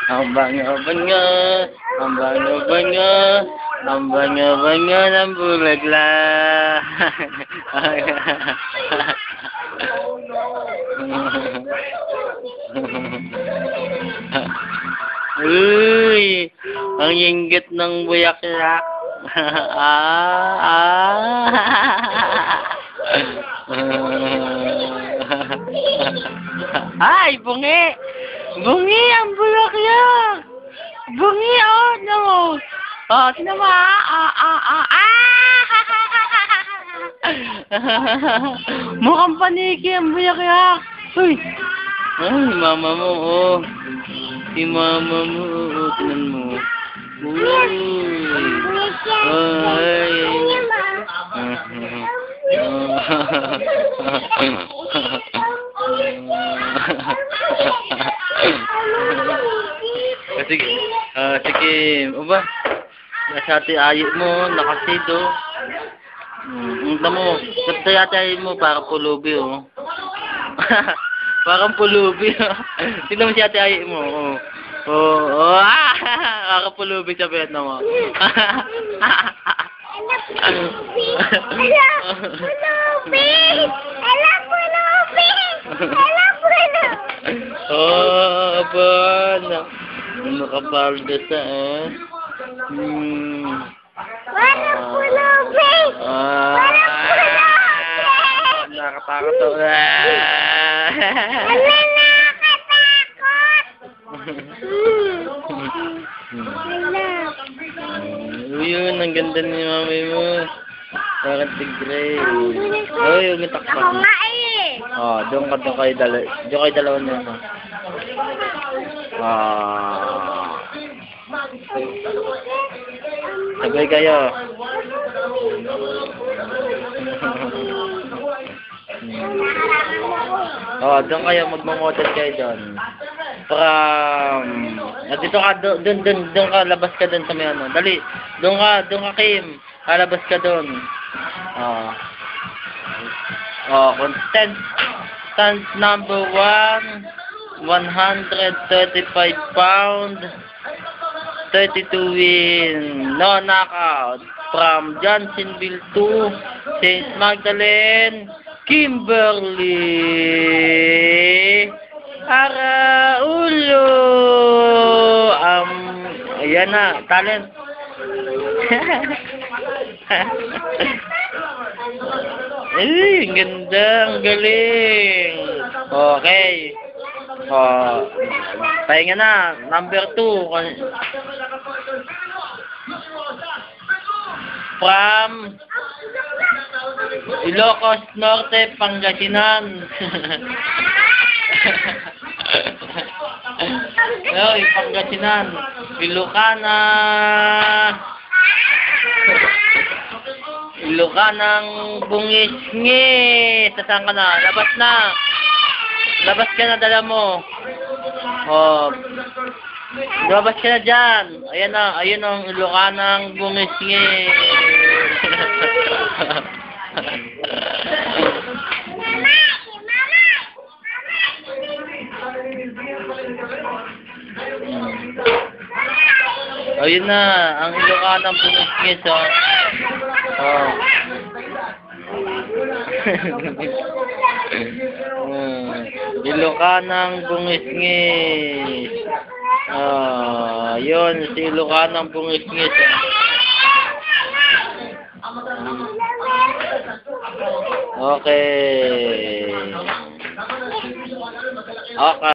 Ang banga-banga, ang banga-banga, ang banga-banga ng bulagla. Uy, ang inggit ng buyak-yak. Ay, bungi! Bungi ang bulaklak! Bungi, oh, no! Oh, sino mo, mukhang paniki ang bulaklak! Uy! Ay, mama mo, oh! Si mama mo, oh, tinan mo. Uy! Ay! Sige, sige, o ba? Nasa ate ayo mo, nakasido. Unta mo, tapos ate ayo mo, parang pulubi, oh. Parang pulubi, oh. Tignan mo si ate ayo mo, oh. Oh, parang pulubi sa bed na mo. Oh, abana. Nakapalda sa, Walang pulubi! Walang pulubi! Nakatakot to. Wala nakakatakot! Yun, ang ganda ni mami mo. Parang tigre. Oh, yung itakpak. Ako nga eh! Oh, doon kayo dalawa niya. Sabay kayo. Oh, doon kayo, magmamodel kayo doon. Dito ka, doon ka, labas ka doon sa may ano. Dali, doon ka, Kim. Labas ka doon. Contestant number 1, 135 pound, 32 win, no knockout, from Johnsonville to St. Magdalene, Kimberly Araulo. Ayan na, talent. Ay, ang ganda, ang galing. Okay. Pahinga na, number 2. From Ilocos Norte, Pangasinan. Oy, Pangasinan. Ilocanang Bungisngi. Saan ka na? Labas na. Labas ka na, dala mo. Oh. Labas ka na dyan. Ayan na. Ayun ang Ilocanang Bungisngi. Ayun na. Ang Ilocanang Bungisngi. Oh. Ilocanang Bungisngis. Yun, si Ilocanang Bungisngis. Okay. Okay.